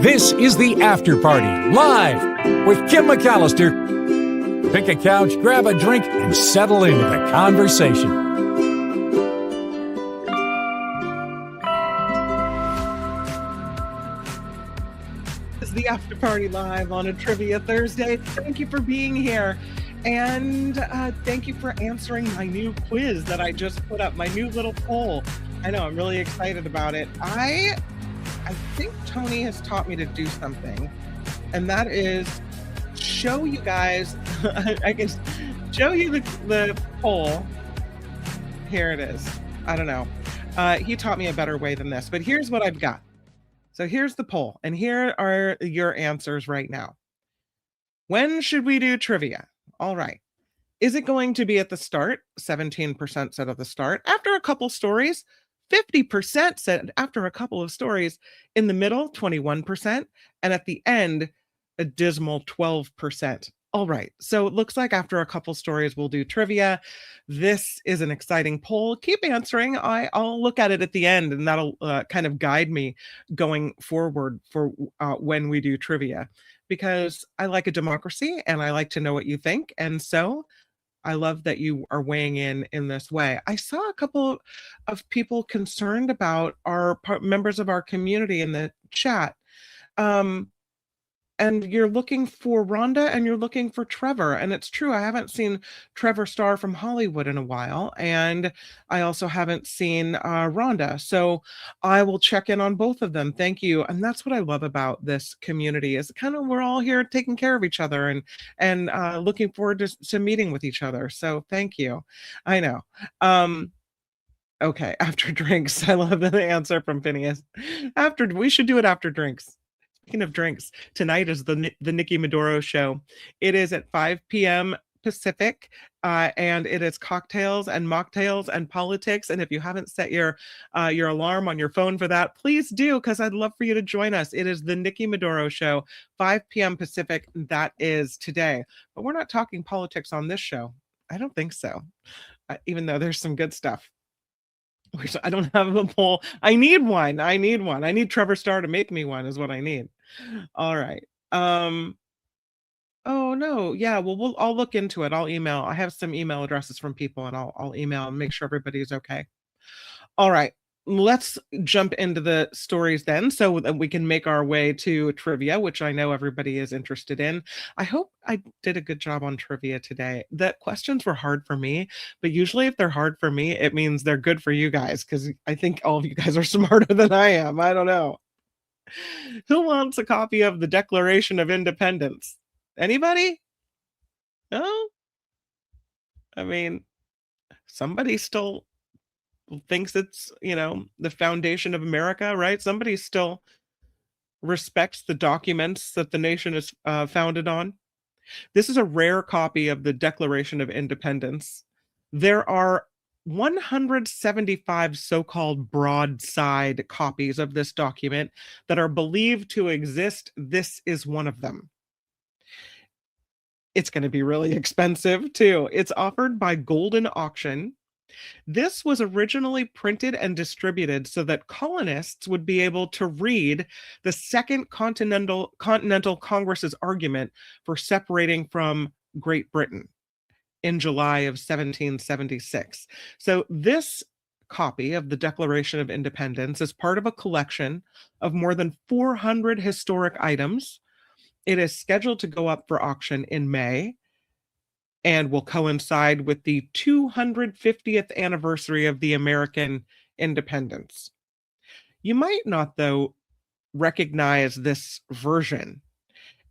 This is The After Party, live with Kim McAllister. Pick a couch, grab a drink, and settle into the conversation. This is The After Party live on a Trivia Thursday. Thank you for being here. And thank you for answering my new quiz that I just put up, my new little poll. I know, I'm really excited about it. I think Tony has taught me to do something, and that is show you guys, I can show you the poll. Here it is. I don't know. He taught me a better way than this, but here's what I've got. So here's the poll, and here are your answers right now. When should we do trivia? All right. Is it going to be at the start? 17% said at the start. After a couple stories, 50% said after a couple of stories. In the middle, 21%. And at the end, a dismal 12%. All right. So it looks like after a couple stories, we'll do trivia. This is an exciting poll. Keep answering. I'll look at it at the end, and that'll kind of guide me going forward for when we do trivia, because I like a democracy and I like to know what you think. And so I love that you are weighing in this way. I saw a couple of people concerned about our members of our community in the chat. And you're looking for Rhonda and you're looking for Trevor. And it's true, I haven't seen Trevor Starr from Hollywood in a while. And I also haven't seen Rhonda. So I will check in on both of them. Thank you. And that's what I love about this community, is kind of we're all here taking care of each other and looking forward to meeting with each other. So thank you. I know. Okay, after drinks. I love the answer from Phineas. We should do it after drinks. Speaking of drinks, tonight is the Nikki Maduro show. It is at 5 p.m. Pacific, and it is cocktails and mocktails and politics. And if you haven't set your alarm on your phone for that, please do, because I'd love for you to join us. It is the Nikki Maduro show, 5 p.m. Pacific. That is today. But we're not talking politics on this show. I don't think so, even though there's some good stuff. I don't have a poll. I need one. I need Trevor Starr to make me one is what I need. All right. Oh no. Yeah, well, I'll look into it. I'll email. I have some email addresses from people, and I'll email and make sure everybody's okay. All right. Let's jump into the stories then, so that we can make our way to trivia, which I know everybody is interested in. I hope I did a good job on trivia today. The questions were hard for me, but usually if they're hard for me, it means they're good for you guys, because I think all of you guys are smarter than I am. I don't know. Who wants a copy of the Declaration of Independence? Anybody? No? I mean, somebody still thinks it's, the foundation of America, right? Somebody still respects the documents that the nation is founded on. This is a rare copy of the Declaration of Independence. There are 175 so-called broadside copies of this document that are believed to exist. This is one of them. It's going to be really expensive too. It's offered by Golden Auction. This was originally printed and distributed so that colonists would be able to read the Second Continental Congress's argument for separating from Great Britain in July of 1776. So this copy of the Declaration of Independence is part of a collection of more than 400 historic items. It is scheduled to go up for auction in May, and will coincide with the 250th anniversary of the American independence. You might not, though, recognize this version.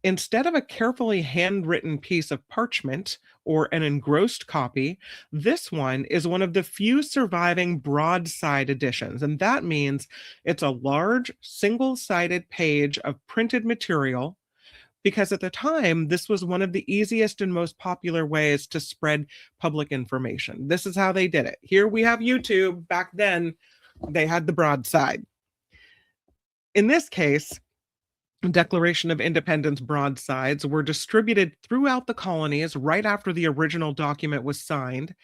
Instead of a carefully handwritten piece of parchment or an engrossed copy, this one is one of the few surviving broadside editions, and that means it's a large, single-sided page of printed material, because at the time, this was one of the easiest and most popular ways to spread public information. This is how they did it. Here we have YouTube. Back then, they had the broadside. In this case, Declaration of Independence broadsides were distributed throughout the colonies right after the original document was signed.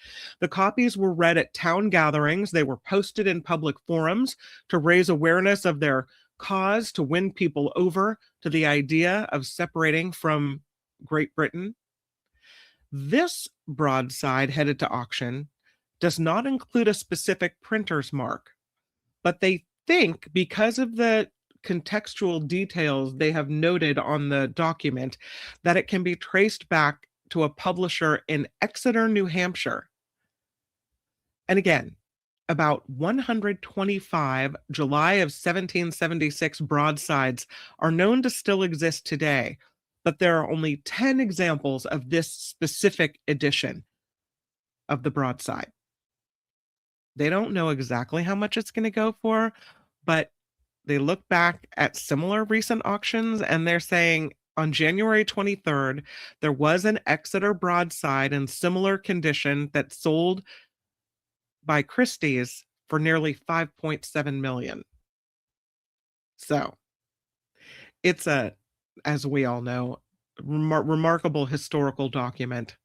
The copies were read at town gatherings. They were posted in public forums to raise awareness of their cause to win people over to the idea of separating from Great Britain. This broadside headed to auction does not include a specific printer's mark, but they think because of the contextual details they have noted on the document that it can be traced back to a publisher in Exeter, New Hampshire. And again, about 125 July of 1776 broadsides are known to still exist today, but there are only 10 examples of this specific edition of the broadside. They don't know exactly how much it's going to go for, but they look back at similar recent auctions and they're saying on January 23rd, there was an Exeter broadside in similar condition that sold by Christie's for nearly 5.7 million. So it's a, as we all know, remarkable historical document.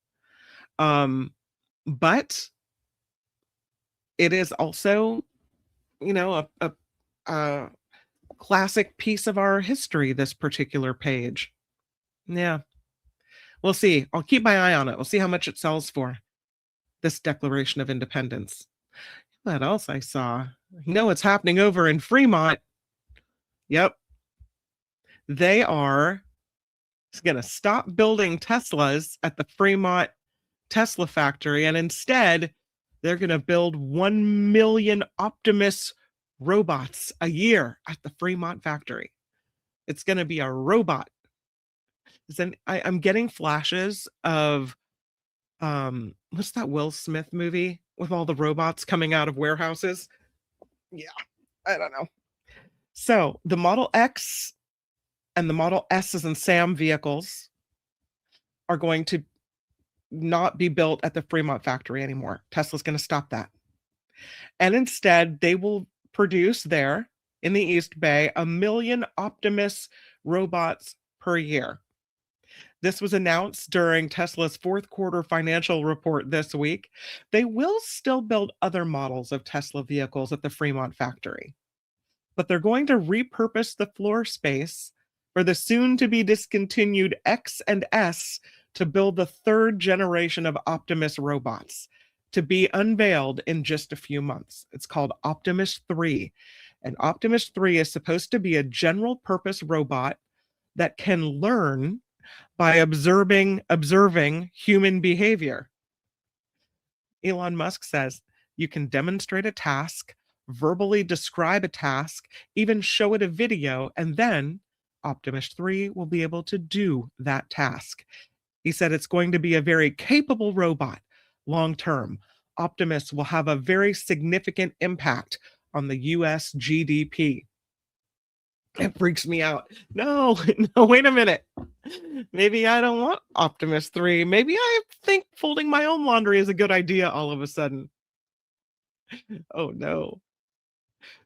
But it is also, you know, a classic piece of our history, this particular page. Yeah. We'll see. I'll keep my eye on it. We'll see how much it sells for, this Declaration of Independence. What else I saw? You know what's happening over in Fremont? Yep. They are going to stop building Teslas at the Fremont Tesla factory, and instead they're going to build 1 million Optimus robots a year at the Fremont factory. It's going to be a robot. Then I'm getting flashes of what's that Will Smith movie with all the robots coming out of warehouses? Yeah, I don't know. So the Model X and the Model S's and Sam vehicles are going to not be built at the Fremont factory anymore. Tesla's going to stop that. And instead, they will produce there in the East Bay 1 million Optimus robots per year. This was announced during Tesla's fourth quarter financial report this week. They will still build other models of Tesla vehicles at the Fremont factory, but they're going to repurpose the floor space for the soon-to-be discontinued X and S to build the third generation of Optimus robots, to be unveiled in just a few months. It's called Optimus 3. And Optimus 3 is supposed to be a general-purpose robot that can learn by observing human behavior. Elon Musk says you can demonstrate a task, verbally describe a task, even show it a video, and then Optimus 3 will be able to do that task. He said it's going to be a very capable robot long term. Optimus will have a very significant impact on the US GDP. It freaks me out. No, wait a minute. Maybe I don't want Optimus 3. Maybe I think folding my own laundry is a good idea all of a sudden. Oh no.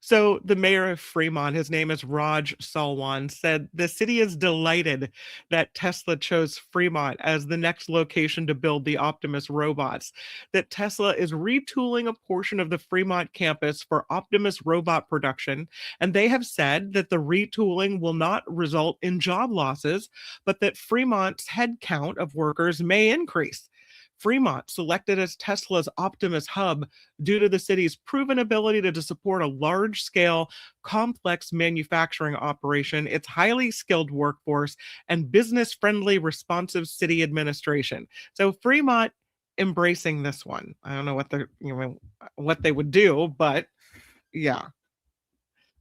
So the mayor of Fremont, his name is Raj Salwan, said the city is delighted that Tesla chose Fremont as the next location to build the Optimus robots, that Tesla is retooling a portion of the Fremont campus for Optimus robot production, and they have said that the retooling will not result in job losses, but that Fremont's headcount of workers may increase. Fremont, selected as Tesla's Optimus hub due to the city's proven ability to support a large-scale, complex manufacturing operation, its highly skilled workforce, and business-friendly, responsive city administration. So Fremont embracing this one. I don't know what they would do, but yeah.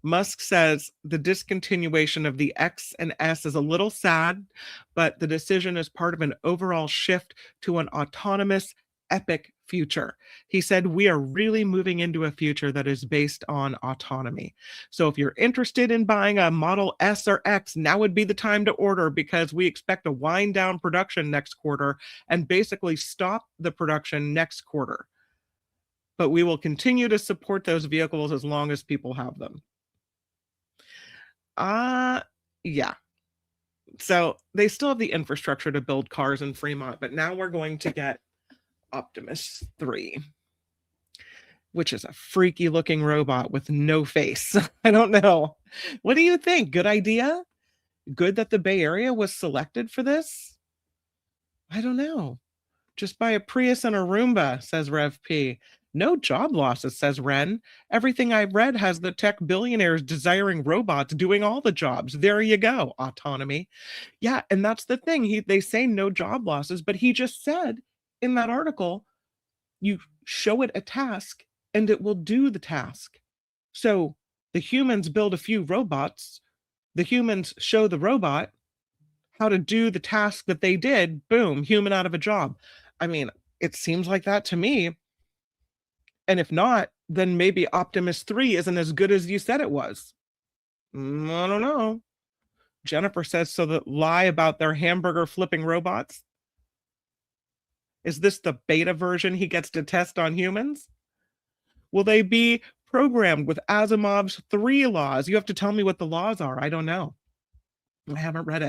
Musk says the discontinuation of the X and S is a little sad, but the decision is part of an overall shift to an autonomous, epic future. He said, we are really moving into a future that is based on autonomy. So if you're interested in buying a Model S or X, now would be the time to order, because we expect to wind down production next quarter and basically stop the production next quarter. But we will continue to support those vehicles as long as people have them. Yeah. So they still have the infrastructure to build cars in Fremont, but now we're going to get Optimus 3, which is a freaky looking robot with no face. I don't know. What do you think? Good idea? Good that the Bay Area was selected for this? I don't know. Just buy a Prius and a Roomba, says Rev P. No job losses, says Ren. Everything I've read has the tech billionaires desiring robots doing all the jobs. There you go, autonomy. Yeah, and that's the thing. They say no job losses, but he just said in that article, you show it a task and it will do the task. So the humans build a few robots, the humans show the robot how to do the task that they did, boom, human out of a job. I mean, it seems like that to me. And if not, then maybe Optimus 3 isn't as good as you said it was. I don't know. Jennifer says, so that lie about their hamburger flipping robots? Is this the beta version he gets to test on humans? Will they be programmed with Asimov's 3 laws? You have to tell me what the laws are. I don't know. I haven't read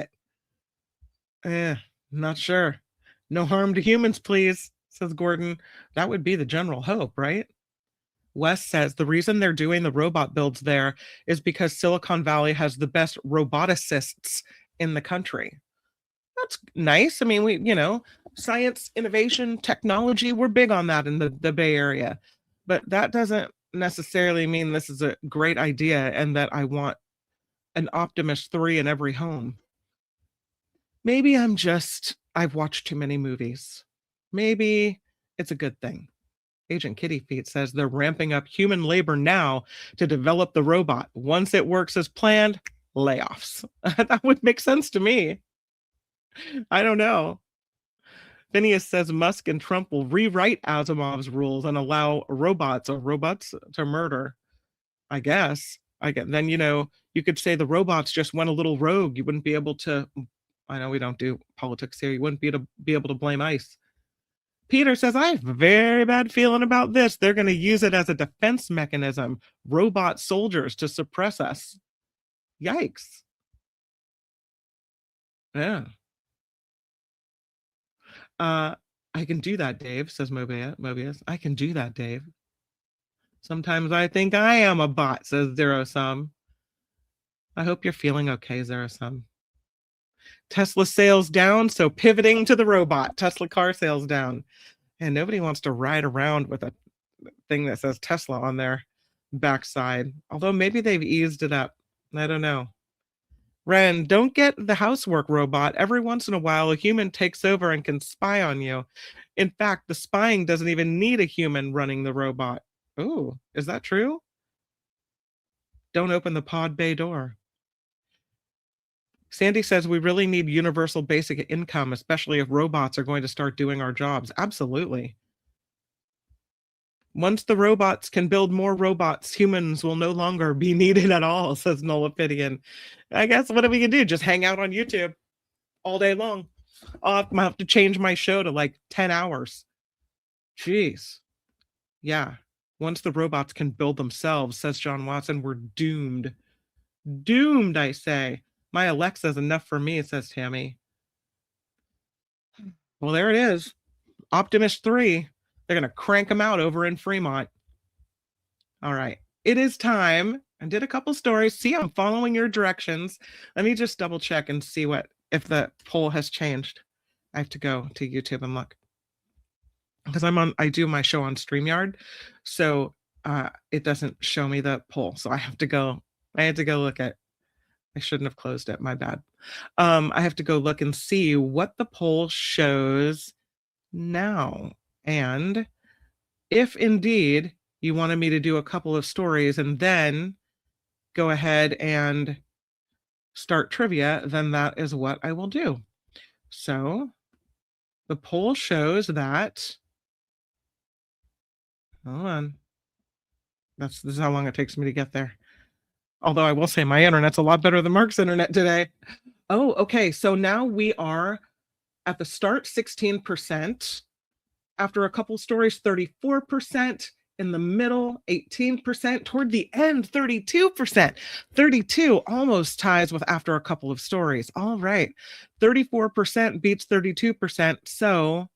it. Not sure. No harm to humans, please, says Gordon. That would be the general hope, right? Wes says the reason they're doing the robot builds there is because Silicon Valley has the best roboticists in the country. That's nice. I mean, science, innovation, technology, we're big on that in the Bay Area. But that doesn't necessarily mean this is a great idea and that I want an Optimus 3 in every home. Maybe I've watched too many movies. Maybe it's a good thing. Agent Kitty Feet says they're ramping up human labor now to develop the robot. Once it works as planned, layoffs. That would make sense to me. I don't know. Phineas says Musk and Trump will rewrite Asimov's rules and allow robots to murder. I guess. Then, you could say the robots just went a little rogue. You wouldn't be able to, I know we don't do politics here. You wouldn't be able to blame ICE. Peter says, I have a very bad feeling about this. They're going to use it as a defense mechanism. Robot soldiers to suppress us. Yikes. Yeah. I can do that, Dave, says Mobius. I can do that, Dave. Sometimes I think I am a bot, says Zero Sum. I hope you're feeling okay, Zero Sum. Tesla sales down, so pivoting to the robot. Tesla car sales down. And nobody wants to ride around with a thing that says Tesla on their backside. Although maybe they've eased it up. I don't know. Ren, don't get the housework robot. Every once in a while, a human takes over and can spy on you. In fact, the spying doesn't even need a human running the robot. Ooh, is that true? Don't open the pod bay door. Sandy says we really need universal basic income, especially if robots are going to start doing our jobs. Absolutely. Once the robots can build more robots, humans will no longer be needed at all, says Nolapidian. I guess what are we gonna do? Just hang out on YouTube all day long. I'll have to change my show to like 10 hours. Jeez. Yeah. Once the robots can build themselves, says John Watson, we're doomed. Doomed, I say. My Alexa's enough for me, says Tammy. Well, there it is. Optimus 3. They're going to crank them out over in Fremont. All right. It is time. I did a couple stories. See, I'm following your directions. Let me just double check and see if the poll has changed. I have to go to YouTube and look. Because I do my show on StreamYard. So it doesn't show me the poll. So I had to go look at. I shouldn't have closed it. My bad. I have to go look and see what the poll shows now. And if indeed you wanted me to do a couple of stories and then go ahead and start trivia, then that is what I will do. So the poll shows that, hold on. This is how long it takes me to get there. Although I will say my internet's a lot better than Mark's internet today. Oh, okay. So now we are at the start, 16%. After a couple stories, 34%. In the middle, 18%. Toward the end, 32%. 32 almost ties with after a couple of stories. All right. 34% beats 32%. So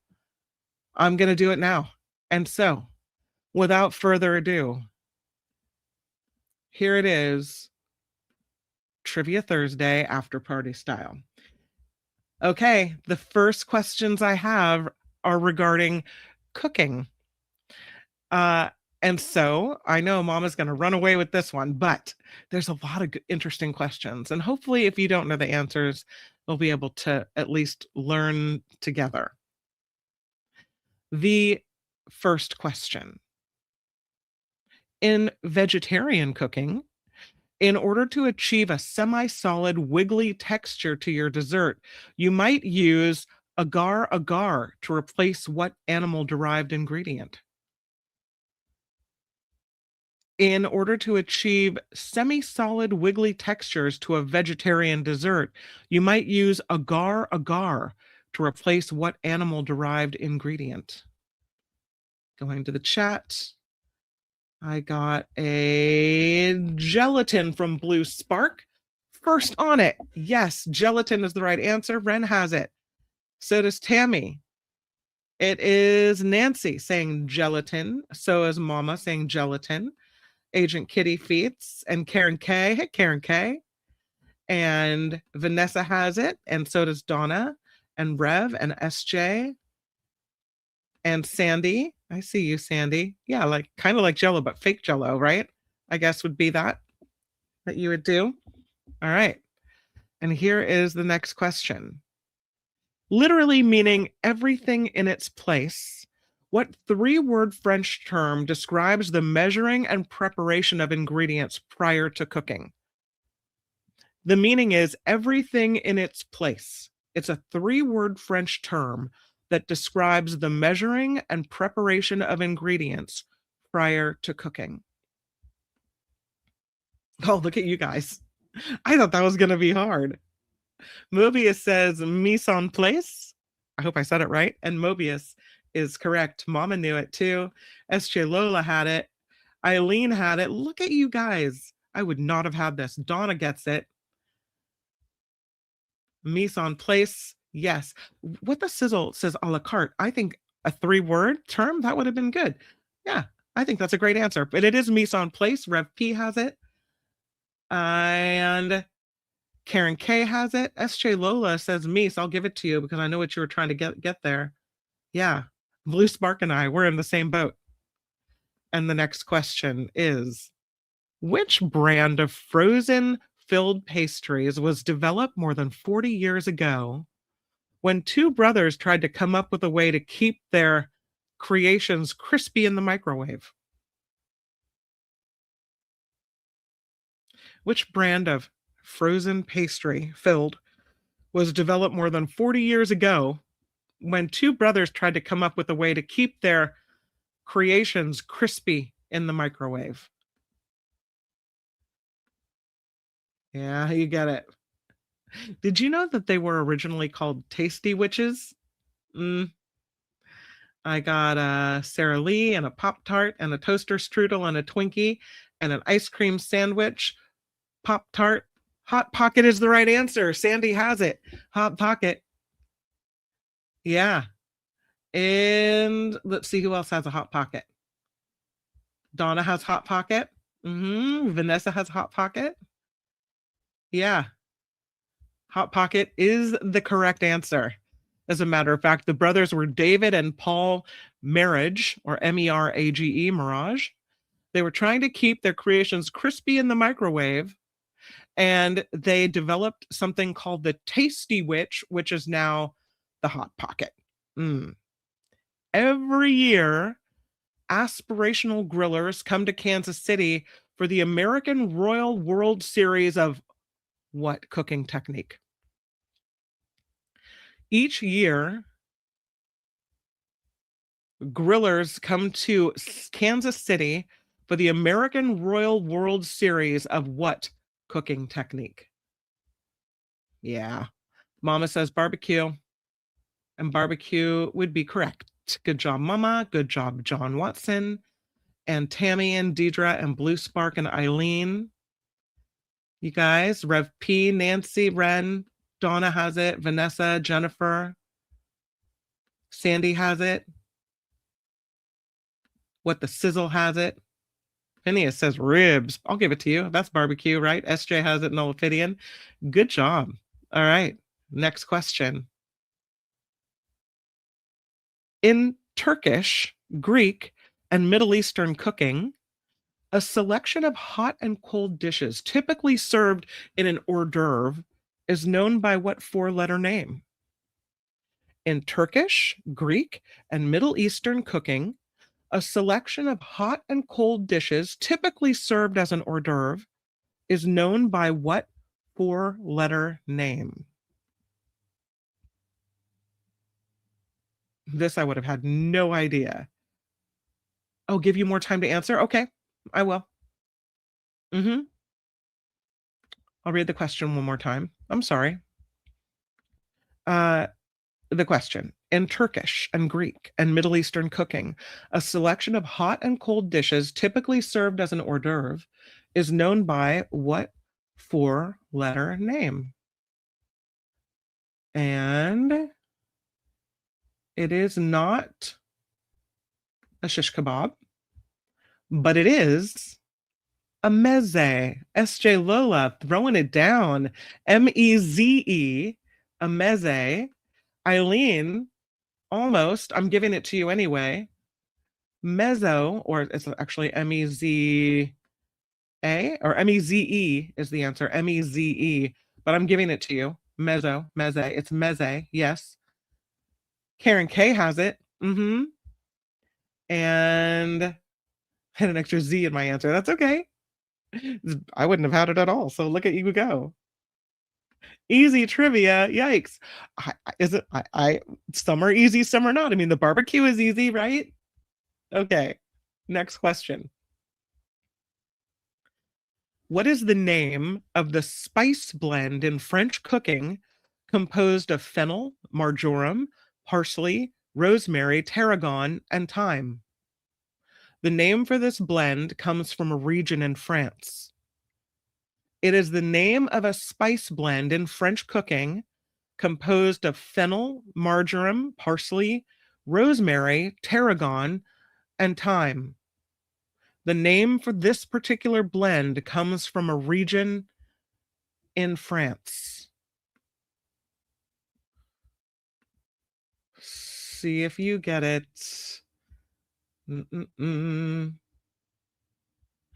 I'm going to do it now. And so, without further ado, here it is. Trivia Thursday after party style. Okay, the first questions I have are regarding cooking. And so I know Mama's going to run away with this one, but there's a lot of interesting questions. And hopefully, if you don't know the answers, we'll be able to at least learn together. The first question. In vegetarian cooking, in order to achieve a semi-solid, wiggly texture to your dessert, you might use agar-agar to replace what animal-derived ingredient? In order to achieve semi-solid, wiggly textures to a vegetarian dessert, you might use agar-agar to replace what animal-derived ingredient? Going to the chat. I got a gelatin from Blue Spark. First on it. Yes, gelatin is the right answer. Ren has it. So does Tammy. It is Nancy saying gelatin. So is Mama saying gelatin. Agent Kitty Feets and Karen K. Hey, Karen K. And Vanessa has it. And so does Donna and Rev and SJ. And Sandy. I see you, Sandy. Yeah, like kind of like Jello, but fake Jello, right? I guess would be that you would do. All right. And here is the next question. Literally meaning everything in its place, what three-word French term describes the measuring and preparation of ingredients prior to cooking? The meaning is everything in its place. It's a three-word French term that describes the measuring and preparation of ingredients prior to cooking. Oh, look at you guys. I thought that was going to be hard. Mobius says mise en place. I hope I said it right. And Mobius is correct. Mama knew it too. SJ Lola had it. Eileen had it. Look at you guys. I would not have had this. Donna gets it. Mise en place. Yes. What the sizzle says a la carte. I think a three-word term, that would have been good. Yeah, I think that's a great answer. But it is mise en place. Rev P has it. And Karen K has it. SJ Lola says mise. I'll give it to you because I know what you were trying to get there. Yeah. Blue Spark and I, we're in the same boat. And the next question is, which brand of frozen filled pastries was developed more than 40 years ago when two brothers tried to come up with a way to keep their creations crispy in the microwave? Which brand of frozen pastry filled was developed more than 40 years ago when two brothers tried to come up with a way to keep their creations crispy in the microwave? Yeah, you get it. Did you know that they were originally called Tasty Witches? I got a Sara Lee and a Pop-Tart and a toaster strudel and a Twinkie and an ice cream sandwich. Pop-Tart. Hot Pocket is the right answer. Sandy has it. Hot Pocket. Yeah. And let's see who else has a Hot Pocket. Donna has Hot Pocket. Vanessa has Hot Pocket. Yeah. Hot Pocket is the correct answer. As a matter of fact, the brothers were David and Paul Merage, or M-E-R-A-G-E, Mirage. They were trying to keep their creations crispy in the microwave, and they developed something called the Tasty Witch, which is now the Hot Pocket. Every year, aspirational grillers come to Kansas City for the American Royal World Series of what cooking technique? Each year, grillers come to Kansas City for the American Royal World Series of what cooking technique? Yeah. Mama says barbecue. And barbecue would be correct. Good job, Mama. Good job, John Watson. And Tammy and Deidre and Blue Spark and Eileen. You guys, Rev P, Nancy, Ren, Donna has it. Vanessa, Jennifer. Sandy has it. What the Sizzle has it. Phineas says ribs. I'll give it to you. That's barbecue, right? SJ has it in Ophidian. Good job. All right. Next question. In Turkish, Greek, and Middle Eastern cooking, a selection of hot and cold dishes, typically served in an hors d'oeuvre, is known by what four-letter name? In Turkish, Greek, and Middle Eastern cooking, a selection of hot and cold dishes, typically served as an hors d'oeuvre, is known by what four-letter name? This I would have had no idea. I'll give you more time to answer. Okay, I will. I'll read the question one more time. I'm sorry. The question. In Turkish and Greek and Middle Eastern cooking, a selection of hot and cold dishes typically served as an hors d'oeuvre is known by what four-letter name? And it is not a shish kebab, but it is a meze. SJ Lola throwing it down. M-E-Z-E, a meze. Eileen, almost. I'm giving it to you anyway. Mezzo, or it's actually M-E-Z-A, or M-E-Z-E is the answer. M-E-Z-E, but I'm giving it to you. Mezzo, meze. It's meze, yes. Karen K has it. And I had an extra Z in my answer. That's okay. I wouldn't have had it at all. So look at you go. Easy trivia. Yikes. Some are easy, some are not. I mean, the barbecue is easy, right? Okay. Next question. What is the name of the spice blend in French cooking composed of fennel, marjoram, parsley, rosemary, tarragon, and thyme? The name for this blend comes from a region in France. It is the name of a spice blend in French cooking composed of fennel, marjoram, parsley, rosemary, tarragon, and thyme. The name for this particular blend comes from a region in France. See if you get it.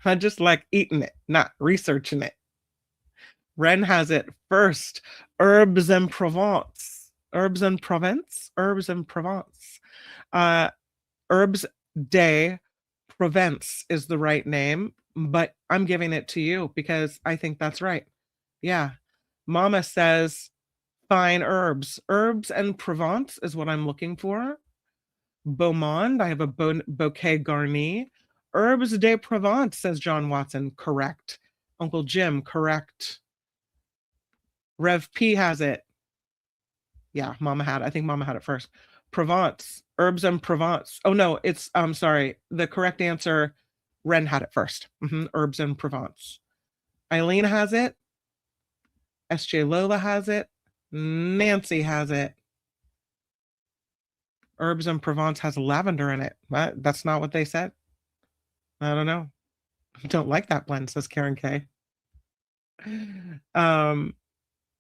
I just like eating it, not researching it. Ren has it first. Herbs and Provence. Herbs and Provence? Herbs and Provence. Herbs de Provence is the right name, but I'm giving it to you because I think that's right. Yeah. Mama says fine herbs. Herbs and Provence is what I'm looking for. Beaumont, I have a bouquet garni. Herbs de Provence, says John Watson. Correct. Uncle Jim, correct. Rev P has it. Yeah, Mama had it. I think Mama had it first. Provence, herbs and Provence. Oh no, it's sorry. The correct answer, Ren had it first. Herbs and Provence. Eileen has it. SJ Lola has it. Nancy has it. Herbs and Provence has lavender in it. That's not what they said. I don't know. I don't like that blend, says Karen K.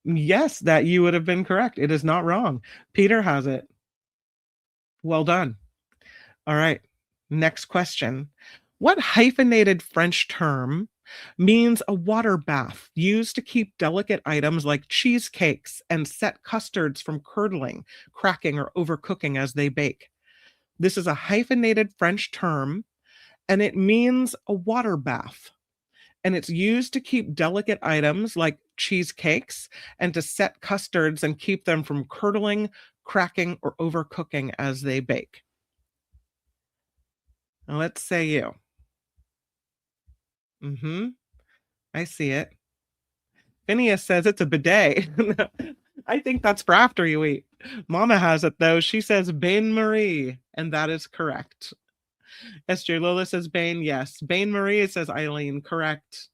Yes, that you would have been correct. It is not wrong. Peter has it. Well done. All right. Next question. What hyphenated French term means a water bath used to keep delicate items like cheesecakes and set custards from curdling, cracking, or overcooking as they bake? This is a hyphenated French term, and it means a water bath. And it's used to keep delicate items like cheesecakes and to set custards and keep them from curdling, cracking, or overcooking as they bake. Now let's say you. I see it. Phineas says it's a bidet. I think that's for after you eat. Mama has it though. She says bain marie, and that is correct. SJ Lola says Bain, yes. Bain Marie says Eileen, correct.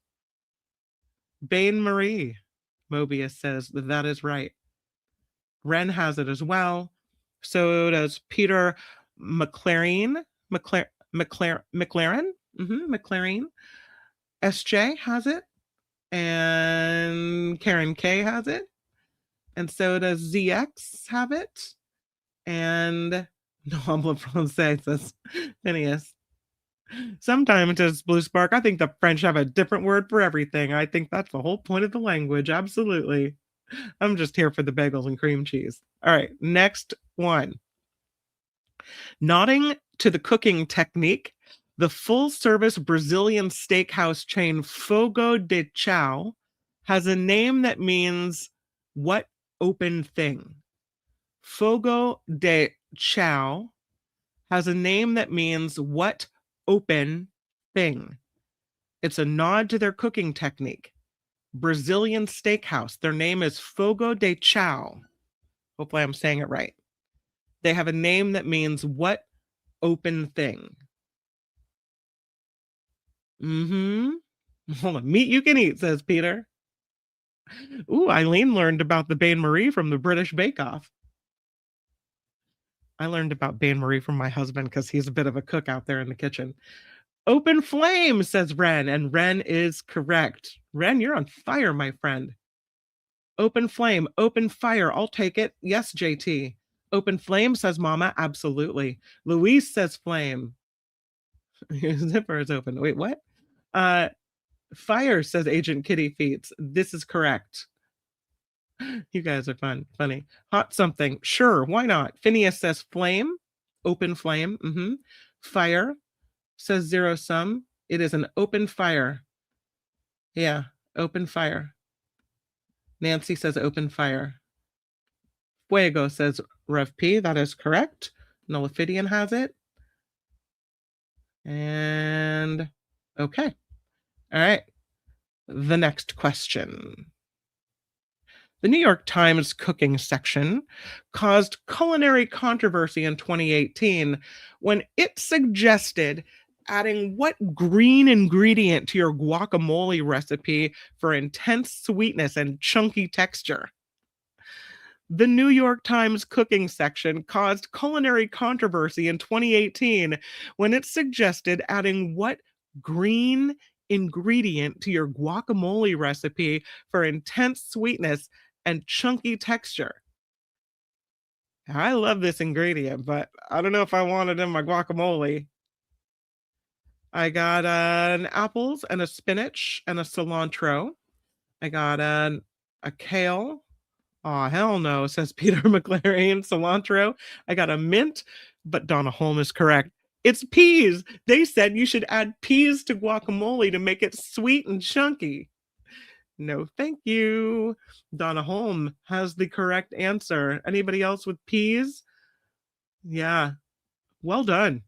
Bain Marie, Mobius says that is right. Ren has it as well. So does Peter McLaren. McLaren? McLaren. SJ has it. And Karen K has it. And so does ZX have it. And Noble Francais says Phineas. Sometimes it's Blue Spark. I think the French have a different word for everything. I think that's the whole point of the language. Absolutely. I'm just here for the bagels and cream cheese. All right, next one. Nodding to the cooking technique, the full-service Brazilian steakhouse chain Fogo de Chão has a name that means what open thing? Fogo de Chão has a name that means what open thing? It's a nod to their cooking technique. Brazilian steakhouse. Their name is Fogo de Chão. Hopefully I'm saying it right. They have a name that means what open thing? Hold on. Meat you can eat, says Peter. Ooh, Eileen learned about the Bain Marie from the British Bake Off. I learned about Bain Marie from my husband because he's a bit of a cook out there in the kitchen. Open flame, says Ren, and Ren is correct. Ren, you're on fire, my friend. Open flame, open fire. I'll take it. Yes, JT. Open flame, says Mama. Absolutely. Luis says flame. Zipper is open. Wait, what? Fire, says Agent Kitty Feets. This is correct. You guys are funny. Hot something. Sure, why not? Phineas says flame. Open flame. Fire, says Zero Sum. It is an open fire. Yeah, open fire. Nancy says open fire. Fuego, says Rev P. That is correct. Nullifidian has it. And okay. All right. The next question. The New York Times cooking section caused culinary controversy in 2018 when it suggested adding what green ingredient to your guacamole recipe for intense sweetness and chunky texture. The New York Times cooking section caused culinary controversy in 2018 when it suggested adding what green ingredient to your guacamole recipe for intense sweetness and chunky texture. I love this ingredient, but I don't know if I want it in my guacamole. I got an apples and a spinach and a cilantro. I got a kale. Oh, hell no, says Peter McLaren. Cilantro. I got a mint, but Donna Holm is correct. It's peas. They said you should add peas to guacamole to make it sweet and chunky. No, thank you. Donna Holm has the correct answer. Anybody else with peas? Yeah. Well done.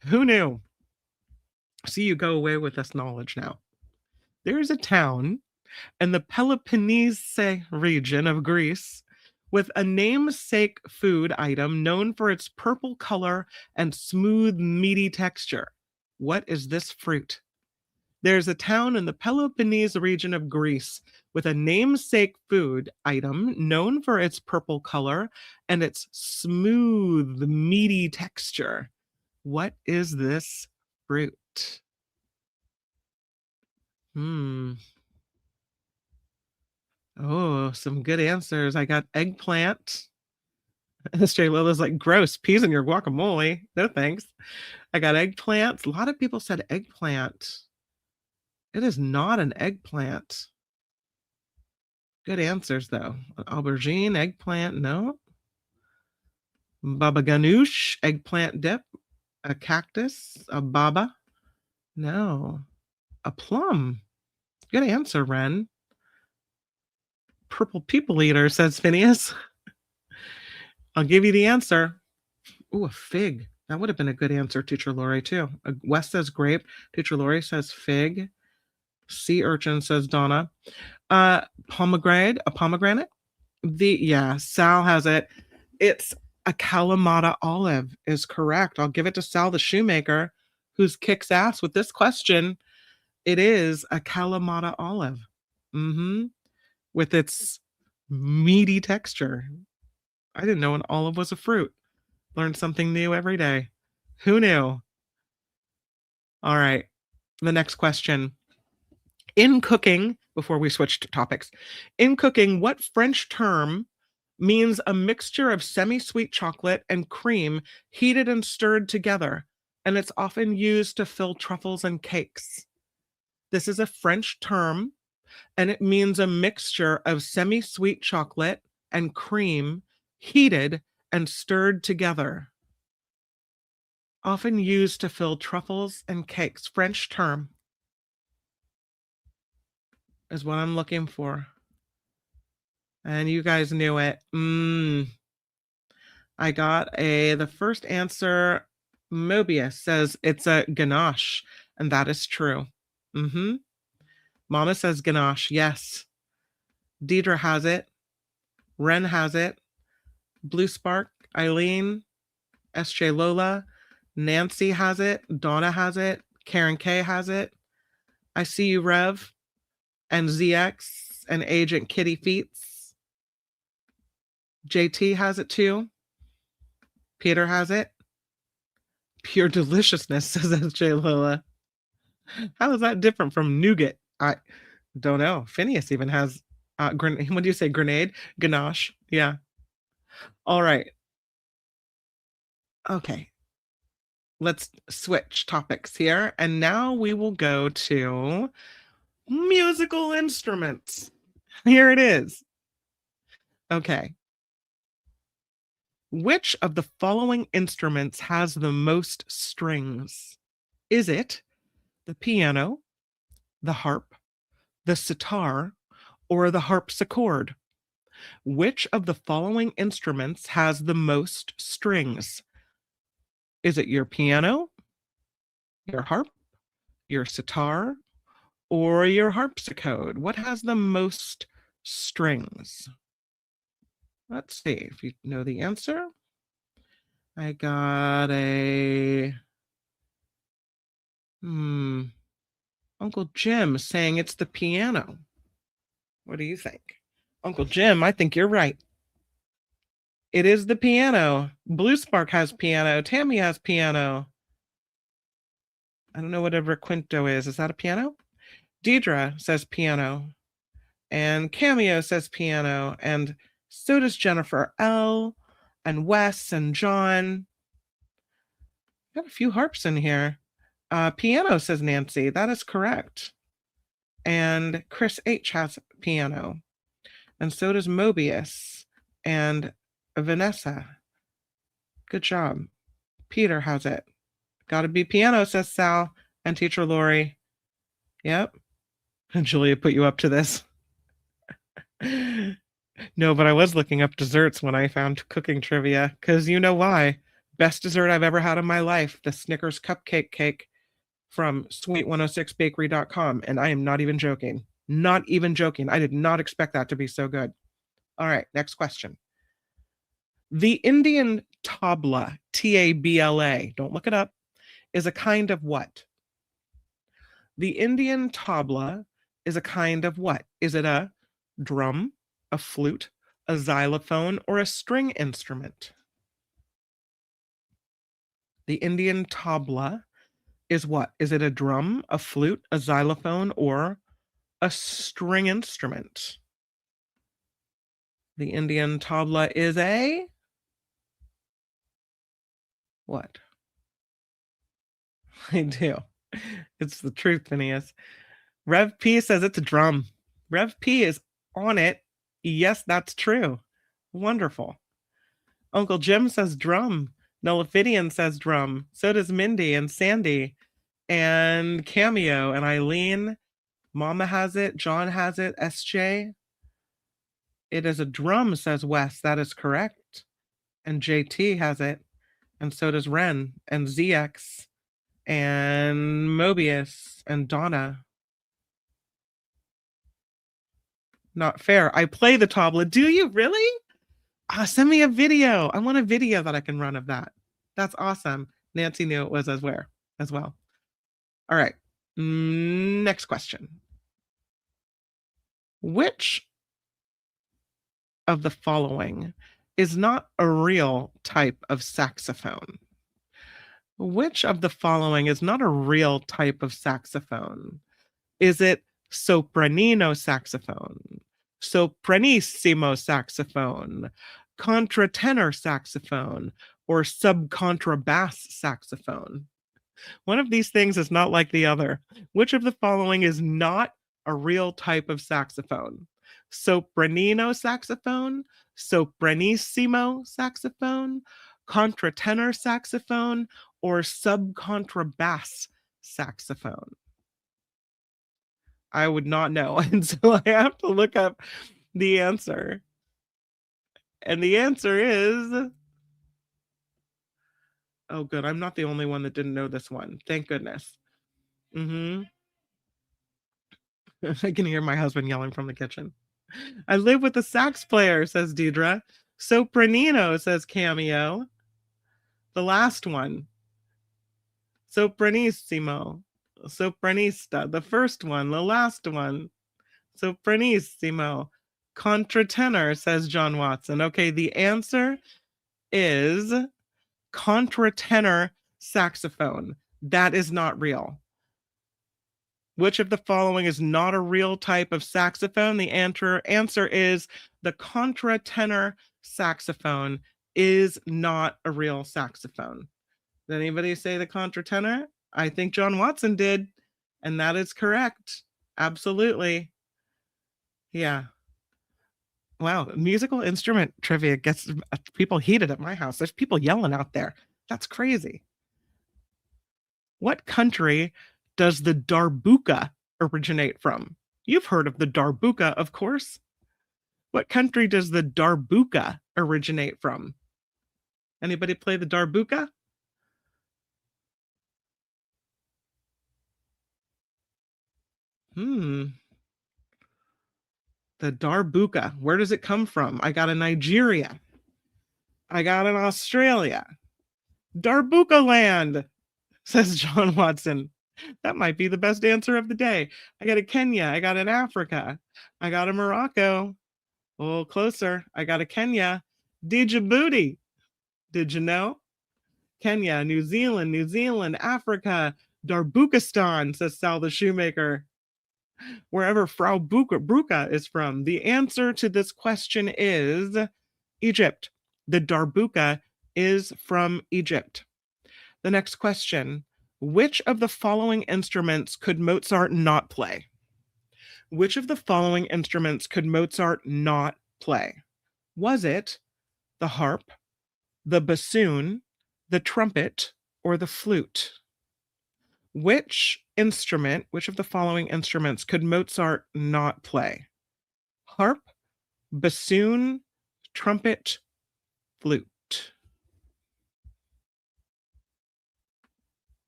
Who knew? See, you go away with this knowledge now. There's a town in the Peloponnese region of Greece with a namesake food item known for its purple color and smooth, meaty texture. What is this fruit? There's a town in the Peloponnese region of Greece with a namesake food item known for its purple color and its smooth, meaty texture. What is this fruit? Oh, some good answers. I got eggplant. Stray Lila's like, gross, peas in your guacamole. No thanks. I got eggplant. A lot of people said eggplant. It is not an eggplant. Good answers, though. Aubergine, eggplant, no. Baba ganoush, eggplant dip. A cactus, a baba. No. A plum. Good answer, Ren. Purple people eater, says Phineas. I'll give you the answer. Ooh, a fig. That would have been a good answer, Teacher Lori, too. Wes says grape. Teacher Lori says fig. Sea urchin, says Donna. Pomegranate. A pomegranate? Sal has it. It's a Kalamata olive is correct. I'll give it to Sal the shoemaker, who's kicks ass with this question. It is a Kalamata olive. With its meaty texture. I didn't know an olive was a fruit. Learn something new every day. Who knew? All right. The next question. In cooking, before we switch to topics, in cooking, what French term means a mixture of semi-sweet chocolate and cream heated and stirred together, and it's often used to fill truffles and cakes? This is a French term, and it means a mixture of semi-sweet chocolate and cream heated and stirred together. Often used to fill truffles and cakes. French term is what I'm looking for. And you guys knew it. I got the first answer. Mobius says it's a ganache, and that is true. Mama says ganache. Yes. Deidre has it. Ren has it. Blue Spark, Eileen, SJ Lola, Nancy has it. Donna has it. Karen K has it. I see you, Rev, and ZX, and Agent Kitty Feets. JT has it too. Peter has it. Pure deliciousness, says SJ Lola. How is that different from nougat? I don't know. Phineas even has what do you say? Grenade? Ganache. Yeah. All right. Okay. Let's switch topics here. And now we will go to musical instruments. Here it is. Okay. Which of the following instruments has the most strings? Is it the piano, the harp, the sitar, or the harpsichord? Which of the following instruments has the most strings? Is it your piano, your harp, your sitar, or your harpsichord? What has the most strings? Let's see if you know the answer. I got a Uncle Jim saying it's the piano. What do you think? Uncle Jim, I think you're right. It is the piano. Blue Spark has piano. Tammy has piano. I don't know whatever quinto is. Is that a piano? Deidre says piano. And Cameo says piano. And so does Jennifer L. and Wes and John. Got a few harps in here. Piano, says Nancy. That is correct. And Chris H has piano. And so does Mobius and Vanessa. Good job. Peter has it. Gotta be piano, says Sal and Teacher Lori. Yep. And Julia put you up to this. No, but I was looking up desserts when I found cooking trivia, because you know why. Best dessert I've ever had in my life, the Snickers cupcake cake from sweet106bakery.com. And I am not even joking. Not even joking. I did not expect that to be so good. All right, next question. The Indian tabla, T-A-B-L-A, don't look it up, is a kind of what? The Indian tabla is a kind of what? Is it a drum, a flute, a xylophone, or a string instrument? The Indian tabla is what? Is it a drum, a flute, a xylophone, or a string instrument? The Indian tabla is a what? I do. It's the truth, Phineas. Rev P says it's a drum. Rev P is on it. Yes, that's true. Wonderful. Uncle Jim says drum. Nullifidian says drum. So does Mindy and Sandy and Cameo and Eileen. Mama has it. John has it. SJ. It is a drum, says Wes. That is correct. And JT has it. And so does Ren and ZX and Mobius and Donna. Not fair. I play the tabla. Do you really? Send me a video. I want a video that I can run of that. That's awesome. Nancy knew it was as well. All right. Next question. Which of the following is not a real type of saxophone? Which of the following is not a real type of saxophone? Is it sopranino saxophone, sopranissimo saxophone, contratenor saxophone, or subcontrabass saxophone? One of these things is not like the other. Which of the following is not a real type of saxophone? Sopranino saxophone, sopranissimo saxophone, contratenor saxophone, or subcontrabass saxophone? I would not know. And so I have to look up the answer. And the answer is, oh, good. I'm not the only one that didn't know this one. Thank goodness. I can hear my husband yelling from the kitchen. I live with a sax player, says Deidre. Sopranino, says Cameo. The last one. Sopranissimo. Sopranista. The first one. The last one. Sopranissimo. Contratenor, says John Watson. Okay, the answer is contratenor saxophone. That is not real. Which of the following is not a real type of saxophone? The answer is the contratenor saxophone is not a real saxophone. Did anybody say the contratenor? I think John Watson did, and that is correct. Absolutely. Yeah. Wow, musical instrument trivia gets people heated at my house. There's people yelling out there. That's crazy. What country does the darbuka originate from? You've heard of the darbuka, of course. What country does the darbuka originate from? Anybody play the darbuka? The darbuka. Where does it come from? I got a Nigeria. I got an Australia. Darbuka land, says John Watson. That might be the best answer of the day. I got a Kenya. I got an Africa. I got a Morocco. A little closer. I got a Kenya. Djibouti. Did you know? Kenya, New Zealand, Africa, Darbukistan, says Sal the Shoemaker. Wherever Frau Bruca is from. The answer to this question is Egypt. The darbuka is from Egypt. The next question. Which of the following instruments could Mozart not play? Which of the following instruments could Mozart not play? Was it the harp, the bassoon, the trumpet, or the flute? Which of the following instruments could Mozart not play? Harp, bassoon, trumpet, flute.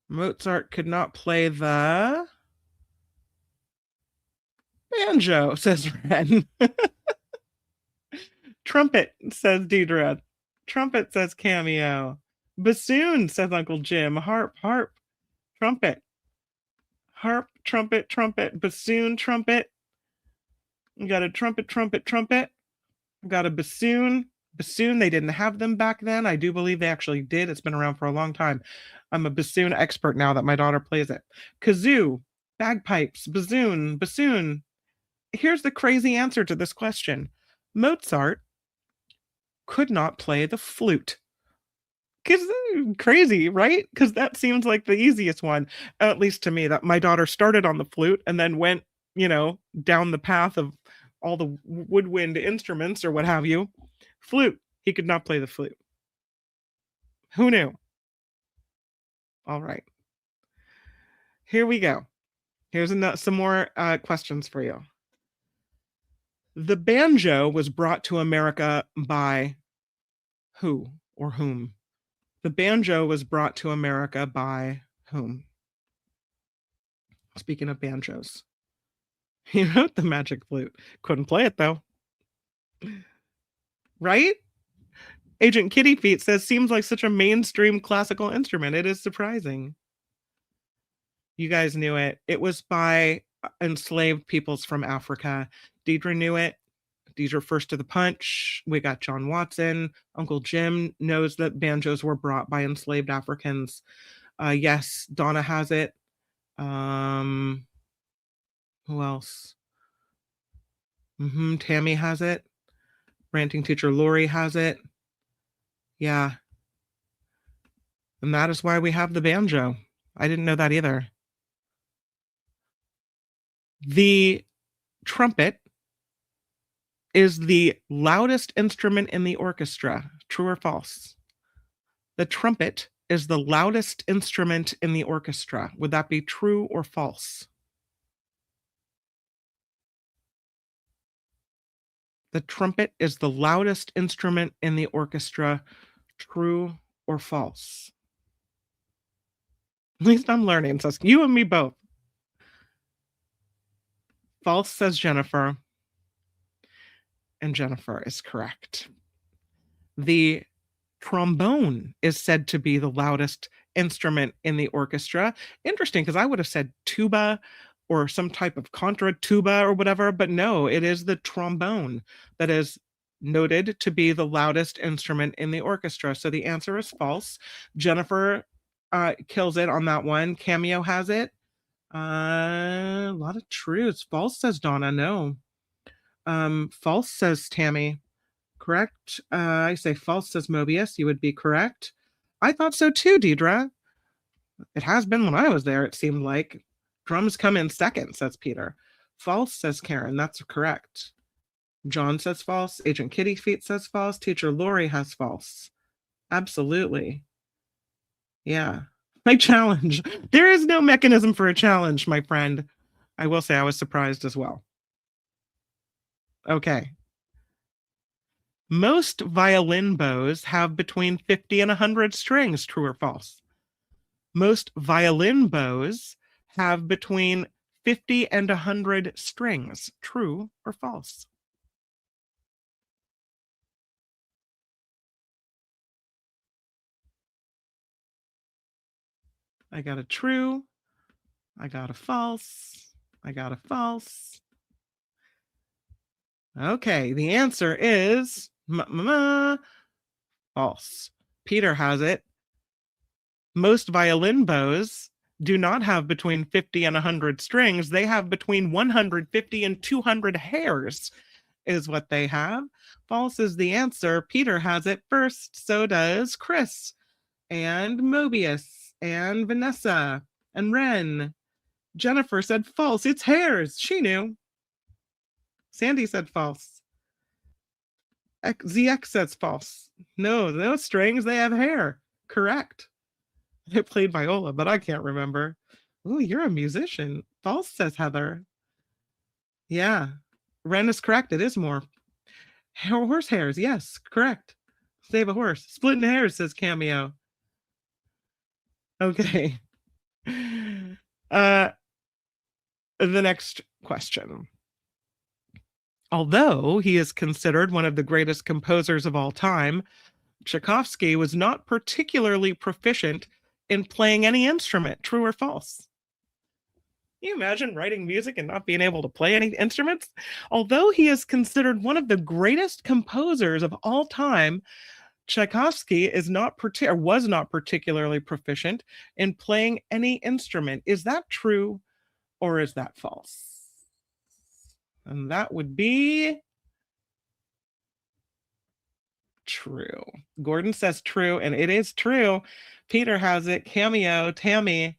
Mozart could not play the banjo, says Ren. Trumpet, says Deidre. Trumpet, says Cameo. Bassoon, says Uncle Jim. Harp, trumpet. Harp, trumpet, bassoon, trumpet. We got a trumpet. We got a bassoon. They didn't have them back then. I do believe they actually did. It's been around for a long time. I'm a bassoon expert now that my daughter plays it. Kazoo, bagpipes, bassoon. Here's the crazy answer to this question. Mozart could not play the flute. Crazy, right? Because that seems like the easiest one, at least to me. That my daughter started on the flute and then went, down the path of all the woodwind instruments or what have you. Flute. He could not play the flute. Who knew? All right. Here we go. Here's some more questions for you. The banjo was brought to America by who or whom? The banjo was brought to America by whom? Speaking of banjos. He wrote the magic flute. Couldn't play it though. Right? Agent Kitty Feet says, seems like such a mainstream classical instrument. It is surprising. You guys knew it. It was by enslaved peoples from Africa. Deidre knew it. These are first to the punch. We got John Watson. Uncle Jim knows that banjos were brought by enslaved Africans. Yes, Donna has it. Who else? Tammy has it. Ranting teacher Lori has it. Yeah. And that is why we have the banjo. I didn't know that either. The trumpet is the loudest instrument in the orchestra. True or false? The trumpet is the loudest instrument in the orchestra. Would that be true or false? The trumpet is the loudest instrument in the orchestra. True or false? At least I'm learning. So you and me both. False, says Jennifer. And Jennifer is correct. The trombone is said to be the loudest instrument in the orchestra. Interesting, because I would have said tuba or some type of contra tuba or whatever, but no, it is the trombone that is noted to be the loudest instrument in the orchestra. So the answer is false. Jennifer kills it on that one. Cameo has it. A lot of truths. False, says Donna. No. False, says Tammy. Correct. I say false, says Mobius. You would be correct. I thought so too, Deidre. It has been when I was there, it seemed like. Drums come in second, says Peter. False, says Karen. That's correct. John says false. Agent Kitty Feet says false. Teacher Lori has false. Absolutely. Yeah. My challenge. There is no mechanism for a challenge, my friend. I will say I was surprised as well. Okay. Most violin bows have between 50 and 100 strings. True or false? Most violin bows have between 50 and 100 strings. True or false? I got a true. I got a false. I got a false. Okay, the answer is false. Peter has it. Most violin bows do not have between 50 and 100 strings. They have between 150 and 200 hairs is what they have. False is the answer. Peter has it first. So does Chris and Mobius and Vanessa and Ren. Jennifer said false. It's hairs. She knew. Sandy said false. ZX says false. No strings. They have hair. Correct. I played viola, but I can't remember. Oh, you're a musician. False, says Heather. Yeah. Ren is correct. It is more. Horse hairs. Yes, correct. Save a horse. Splitting hairs, says Cameo. Okay. The next question. Although he is considered one of the greatest composers of all time, Tchaikovsky was not particularly proficient in playing any instrument. True or false? Can you imagine writing music and not being able to play any instruments? Although he is considered one of the greatest composers of all time, Tchaikovsky was not particularly proficient in playing any instrument. Is that true or is that false? And that would be true. Gordon says true, and it is true. Peter has it. Cameo, Tammy,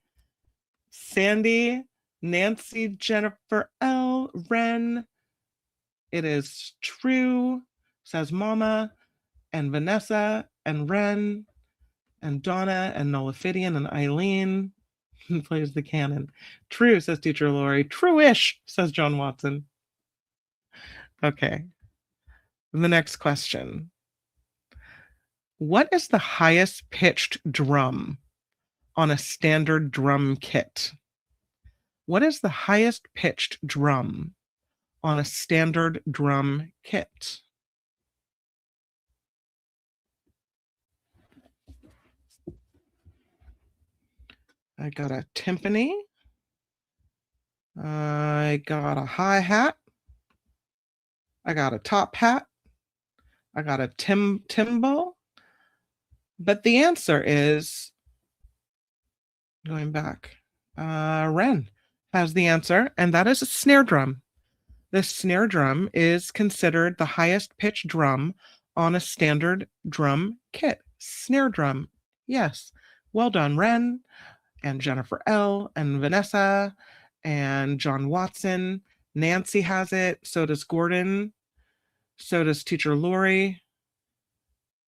Sandy, Nancy, Jennifer L, Ren. It is true, says Mama, and Vanessa, and Ren, and Donna, and Nullifidian, and Eileen plays the canon. True, says Teacher Lori. True-ish, says John Watson. Okay. The next question. What is the highest pitched drum on a standard drum kit? What is the highest pitched drum on a standard drum kit? I got a timpani. I got a hi-hat. I got a top hat. I got a timbal. But the answer is, going back, Ren has the answer, and that is a snare drum. The snare drum is considered the highest pitch drum on a standard drum kit. Snare drum. Yes. Well done, Ren and Jennifer L. and Vanessa and John Watson. Nancy has it. So does Gordon. So does teacher Lori.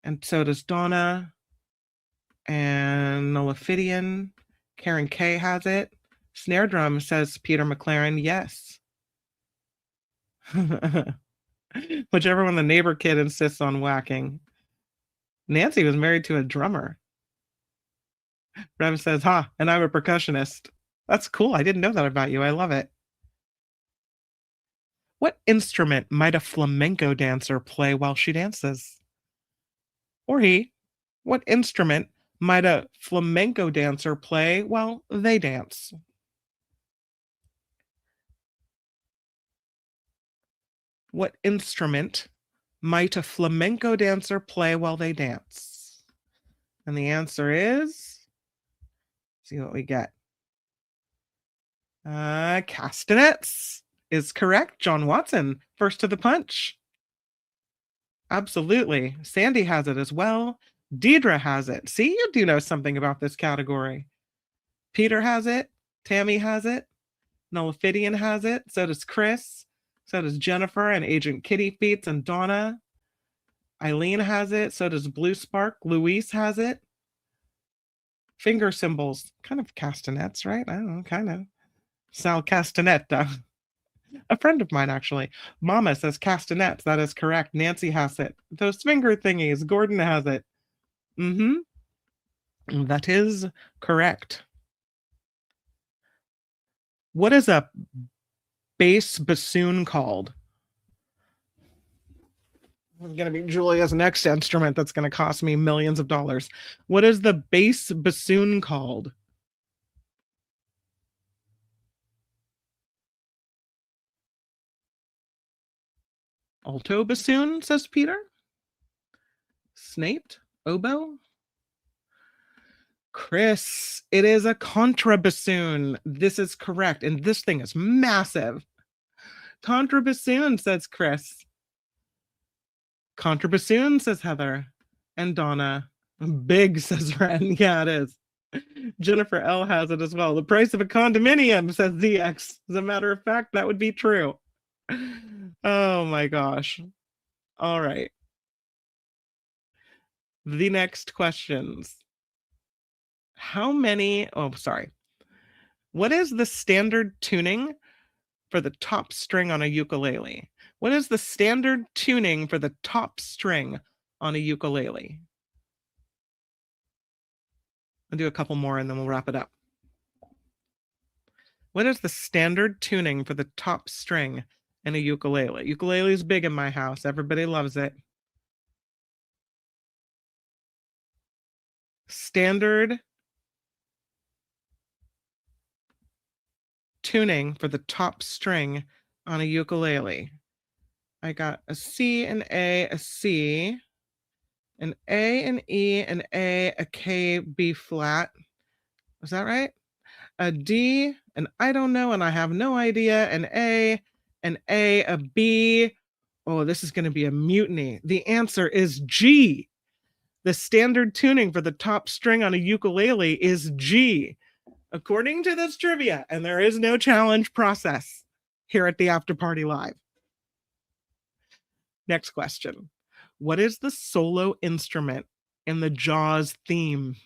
And so does Donna and Nolafidian. Karen K has it. Snare drum, says Peter McLaren. Yes. Whichever one the neighbor kid insists on whacking. Nancy was married to a drummer. Rev says, and I'm a percussionist. That's cool. I didn't know that about you. I love it. What instrument might a flamenco dancer play while she dances? Or he. What instrument might a flamenco dancer play while they dance? What instrument might a flamenco dancer play while they dance? And the answer is, see what we get. Castanets is correct. John Watson, first to the punch. Absolutely. Sandy has it as well. Deidre has it. See, you do know something about this category. Peter has it. Tammy has it. Nolafidian has it. So does Chris. So does Jennifer and Agent Kitty Feets and Donna. Eileen has it. So does Blue Spark. Luis has it. Finger symbols. Kind of castanets, right? I don't know, kind of. Sal Castanetta. A friend of mine, actually. Mama says castanets. That is correct. Nancy has it. Those finger thingies. Gordon has it. That is correct. What is a bass bassoon called? It's going to be Julia's next instrument that's going to cost me millions of dollars. What is the bass bassoon called? Alto bassoon, says Peter. Snaped? Oboe? Chris, it is a contrabassoon. This is correct. And this thing is massive. Contrabassoon, says Chris. Contrabassoon, says Heather. And Donna. Big, says Ren. Yeah, it is. Jennifer L has it as well. The price of a condominium, says ZX. As a matter of fact, that would be true. Oh my gosh. All right. The next questions. What is the standard tuning for the top string on a ukulele? What is the standard tuning for the top string on a ukulele? I'll do a couple more and then we'll wrap it up. What is the standard tuning for the top string in a ukulele? Ukulele is big in my house. Everybody loves it. Standard tuning for the top string on a ukulele. I got a C, an A, a C, an A, an E, an A, a K, B flat. Was that right? A D, an I don't know, and I have no idea, an A, a B. Oh, this is going to be a mutiny. The answer is G. The standard tuning for the top string on a ukulele is G. According to this trivia, and there is no challenge process here at the After Party Live. Next question. What is the solo instrument in the Jaws theme?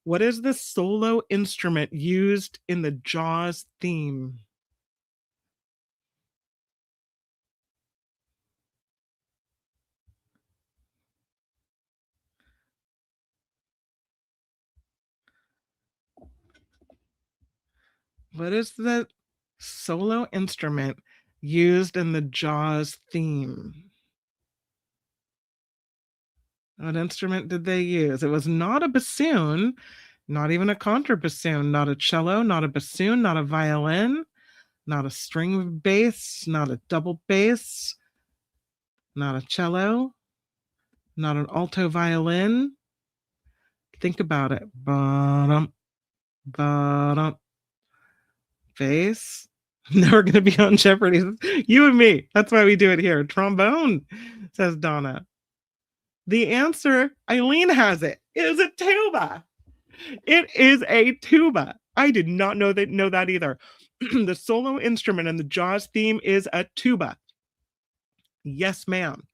What is the solo instrument used in the Jaws theme? What is the solo instrument used in the Jaws theme? What instrument did they use? It was not a bassoon, not even a contrabassoon, not a cello, not a bassoon, not a violin, not a string bass, not a double bass. Not a cello. Not an alto violin. Think about it. Bottom, bottom, bass. Never going to be on Jeopardy. You and me. That's why we do it here. Trombone, says Donna. The answer, Eileen has it. It is a tuba. It is a tuba. I did not know that either. The solo instrument in the Jaws theme is a tuba. Yes, ma'am.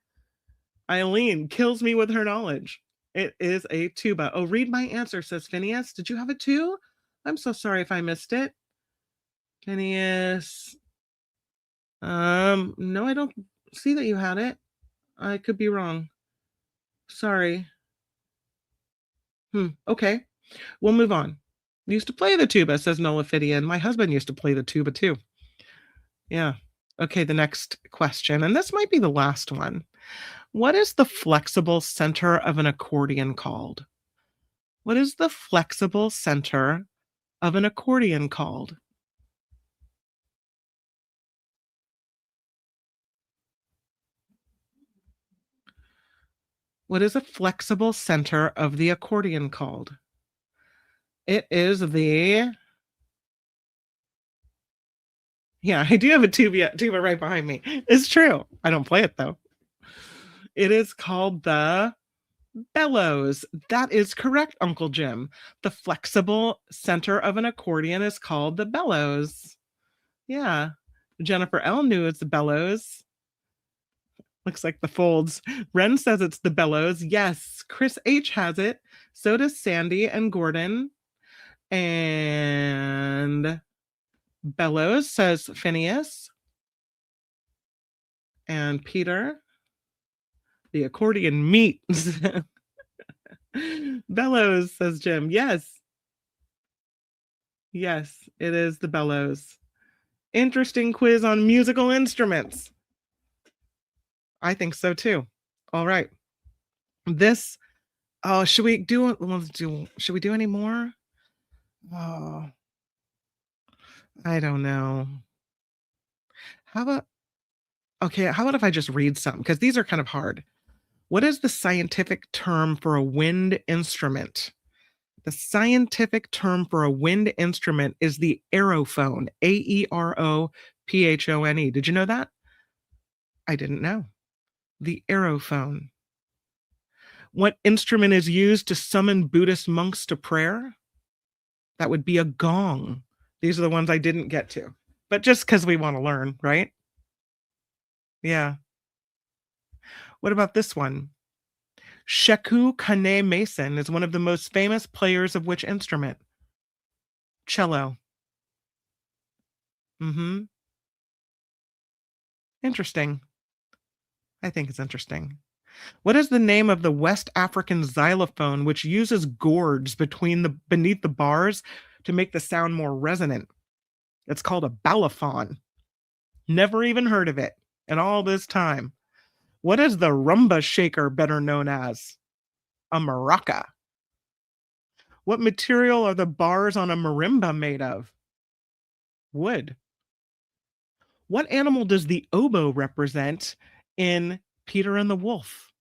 Eileen kills me with her knowledge. It is a tuba. Oh, read my answer, says Phineas. Did you have it too? I'm so sorry if I missed it. Phineas. No, I don't see that you had it. I could be wrong. Sorry. Okay. We'll move on. Used to play the tuba, says Nolaphidian. My husband used to play the tuba too. Yeah. Okay, the next question, and this might be the last one. What is the flexible center of an accordion called? What is the flexible center of an accordion called? What is a flexible center of the accordion called? It is the... Yeah, I do have a tuba right behind me. It's true. I don't play it though. It is called the bellows. That is correct, Uncle Jim. The flexible center of an accordion is called the bellows. Yeah. Jennifer L. knew it's the bellows. Looks like the folds. Ren says it's the bellows. Yes. Chris H. has it. So does Sandy and Gordon. And bellows, says Phineas. And Peter. The accordion meets. Bellows, says Jim. Yes. Yes, it is the bellows. Interesting quiz on musical instruments. I think so too. All right. This, should we do any more? Oh, I don't know. How about if I just read some? Because these are kind of hard. What is the scientific term for a wind instrument? The scientific term for a wind instrument is the aerophone. Aerophone. Did you know that? I didn't know. The aerophone. What instrument is used to summon Buddhist monks to prayer? That would be a gong. These are the ones I didn't get to. But just because we want to learn, right? Yeah. What about this one? Sheku Kane Mason is one of the most famous players of which instrument? Cello. Interesting. I think it's interesting. What is the name of the West African xylophone which uses gourds beneath the bars to make the sound more resonant? It's called a balafon. Never even heard of it in all this time. What is the rumba shaker better known as? A maraca. What material are the bars on a marimba made of? Wood. What animal does the oboe represent in Peter and the Wolf?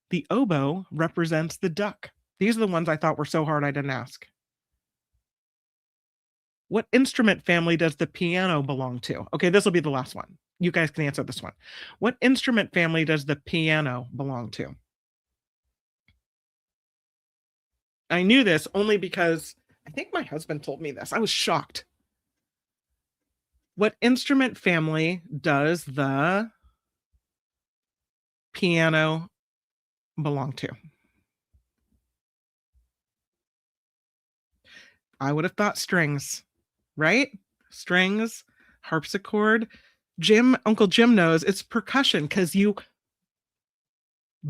The oboe represents the duck. These are the ones I thought were so hard I didn't ask. What instrument family does the piano belong to? Okay, this will be the last one. You guys can answer this one. What instrument family does the piano belong to? I knew this only because I think my husband told me this. I was shocked. What instrument family does the piano belong to? I would have thought strings, right? Strings, harpsichord. Uncle Jim knows it's percussion because you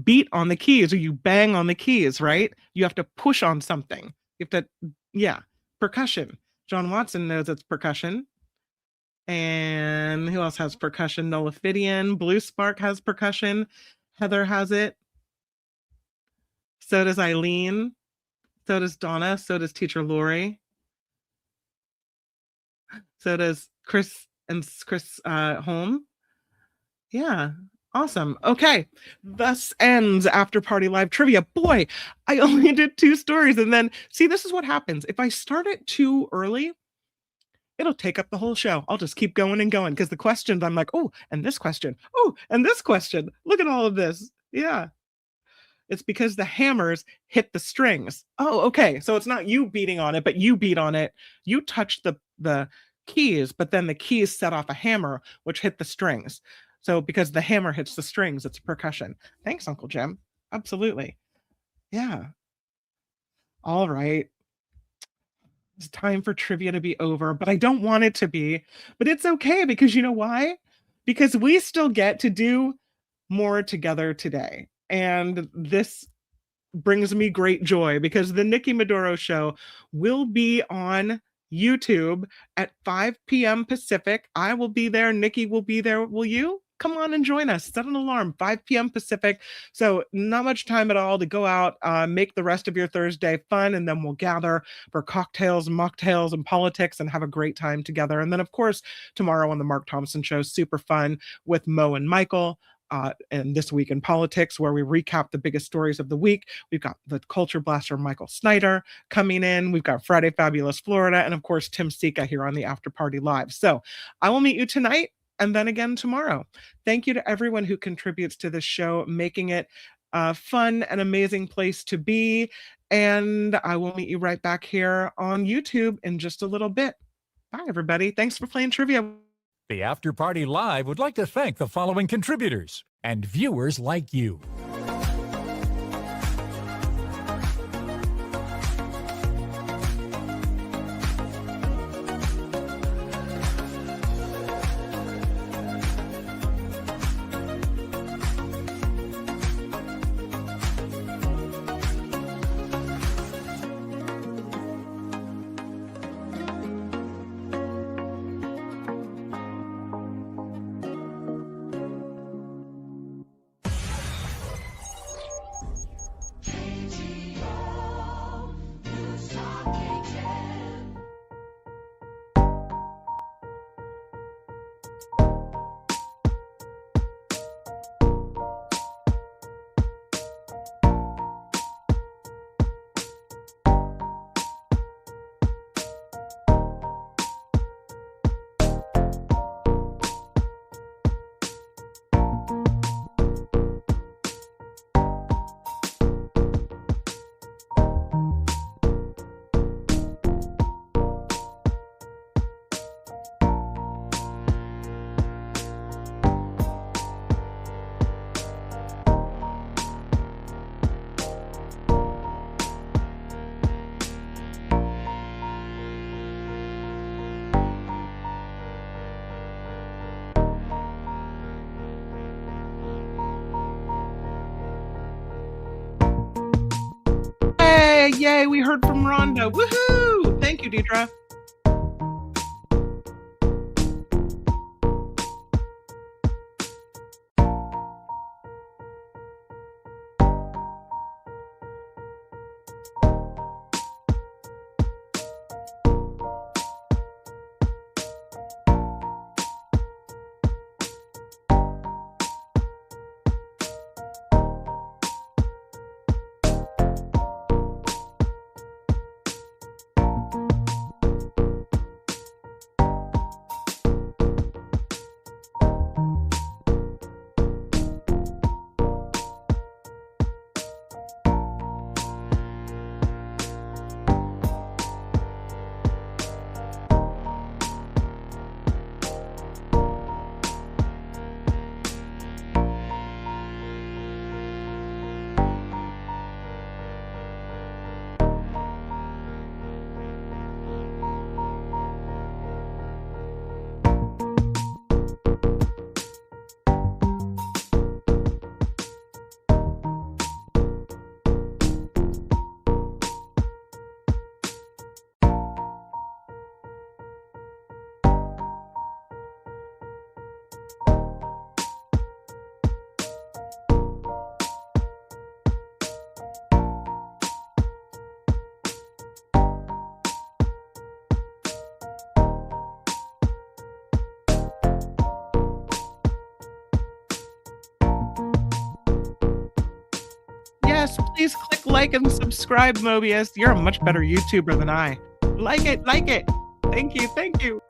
beat on the keys or you bang on the keys, right? You have to push on something. You have to, percussion. John Watson knows it's percussion. And who else has percussion? Nolaphidian. Blue Spark has percussion. Heather has it. So does Eileen. So does Donna. So does Teacher Lori. So does Chris Holm. Yeah. Awesome. Okay. Thus ends After Party Live Trivia. Boy, I only did 2 stories. And then, see, this is what happens. If I start it too early, it'll take up the whole show. I'll just keep going and going because the questions, I'm like, oh, and this question. Oh, and this question. Look at all of this. Yeah. It's because the hammers hit the strings. Oh, okay. So it's not you beating on it, but you beat on it. You touched the keys, but then the keys set off a hammer, which hit the strings. So because the hammer hits the strings, it's percussion. Thanks, Uncle Jim. Absolutely. Yeah. All right. It's time for trivia to be over, but I don't want it to be. But it's okay because you know why? Because we still get to do more together today. And this brings me great joy because the Nikki Maduro show will be on YouTube at 5 p.m. Pacific. I will be there. Nikki will be there. Will you? Come on and join us. Set an alarm, 5 p.m. Pacific. So not much time at all to go out, make the rest of your Thursday fun, and then we'll gather for cocktails, mocktails, and politics and have a great time together. And then, of course, tomorrow on the Mark Thompson Show, super fun with Mo and Michael. And This Week in Politics, where we recap the biggest stories of the week. We've got the culture blaster Michael Snyder coming in. We've got Friday Fabulous Florida, and of course, Tim Sika here on the After Party Live. So I will meet you tonight and then again tomorrow. Thank you to everyone who contributes to this show, making it a fun and amazing place to be. And I will meet you right back here on YouTube in just a little bit. Bye, everybody. Thanks for playing trivia. The After Party Live would like to thank the following contributors and viewers like you. Yay, we heard from Rhonda. Woohoo! Thank you, Deidre. Yes, please click like and subscribe, Mobius. You're a much better YouTuber than I. Like it, like it. Thank you, thank you.